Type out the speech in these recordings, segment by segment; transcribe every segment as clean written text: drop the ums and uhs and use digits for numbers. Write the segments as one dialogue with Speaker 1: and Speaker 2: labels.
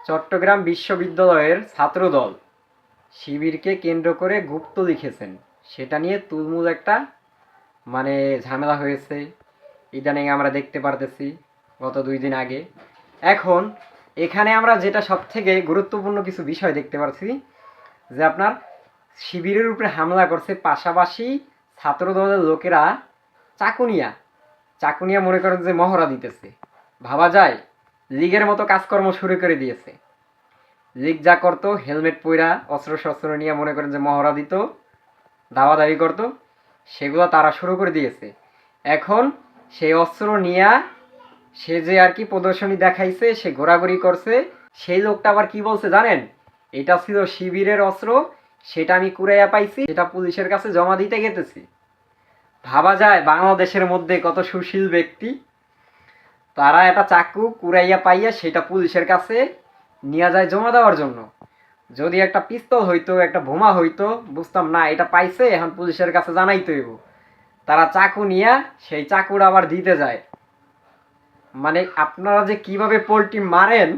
Speaker 1: চট্টগ্রাম বিশ্ববিদ্যালয়ের ছাত্রদল শিবিরকে কেন্দ্র করে গুপ্ত লিখেছেন, সেটা নিয়ে তুলমুল একটা ঝামেলা হয়েছে। ইদানিং আমরা দেখতে পারতেছি গত 2 দিন আগে। এখন এখানে আমরা যেটা সব থেকে গুরুত্বপূর্ণ কিছু বিষয় দেখতে পাচ্ছি যে আপনার শিবিরের উপরে হামলা করছে, পাশাপাশি ছাত্রদলের লোকেরা চাকুনিয়া চাকুনিয়া মনে করেন যে মহড়া দিতেছে। ভাবা যায় লীগের মতো কাজকর্ম শুরু করে দিয়েছে। লীগ যা করতো হেলমেট পইরা অস্ত্র শস্ত্র নিয়ে মনে করেন যে মহড়া দিত, দাওয়াদারি করতো, সেগুলো তারা শুরু করে দিয়েছে। এখন সেই অস্ত্র নিয়ে সে যে আর কি প্রদর্শনী দেখাইছে, সে ঘোরাঘুরি করছে। সেই লোকটা আবার কি বলছে জানেন? এটা ছিল শিবিরের অস্ত্র, সেটা আমি কুড়াইয়া পাইছি, সেটা পুলিশের কাছে জমা দিতে গেতেছি। ভাবা যায় বাংলাদেশের মধ্যে কত সুশীল ব্যক্তি, তারা একটা চাকু কুড়াইয়া পাইয়া সেটা পুলিশের কাছে নিয়ে যায় জমা দেওয়ার জন্য। যদি একটা পিস্তল হইতো, একটা বোমা হইতো, বুঝতাম না এটা পাইছে, এখন পুলিশের কাছে জানাইতে হইব। তারা চাকু নিয়ে সেই চাকুটা আবার দিতে যায়। আপনারা যে কিভাবে পোল্ট্রি মারেন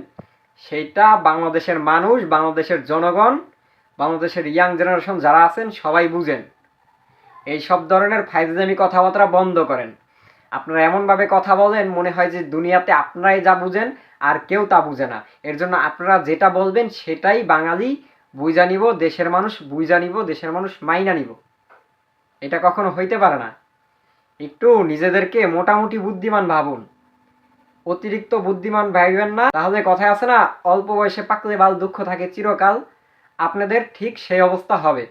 Speaker 1: সেইটা বাংলাদেশের মানুষ, বাংলাদেশের জনগণ, বাংলাদেশের ইয়াং জেনারেশন যারা আছেন সবাই বুঝেন। এই সব ধরনের ফাইজলামি কথাবার্তা বন্ধ করেন। আপনারা এমনভাবে কথা বলেন মনে হয় যে দুনিয়াতে আপনারাই যা বুঝেন আর কেউ তা বুঝে না। এর জন্য আপনারা যেটা বলবেন সেটাই বাঙালি বুঝা নিব, দেশের মানুষ বুঝা নিব, দেশের মানুষ মাইনা নিব। এটা কখনো হইতে পারে না। একটু নিজেদেরকে মোটামুটি বুদ্ধিমান ভাবুন, অতিরিক্ত বুদ্ধিমান ভাববেন না। তাহলে কথায় আছে না, অল্প বয়সে পাকলে বাল দুঃখ থাকে চিরকাল। আপনাদের ঠিক সেই অবস্থা হবে।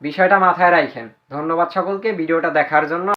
Speaker 1: বিষয়টা মাথায় রাখেন। ধন্যবাদ সকলকে ভিডিওটা দেখার জন্য।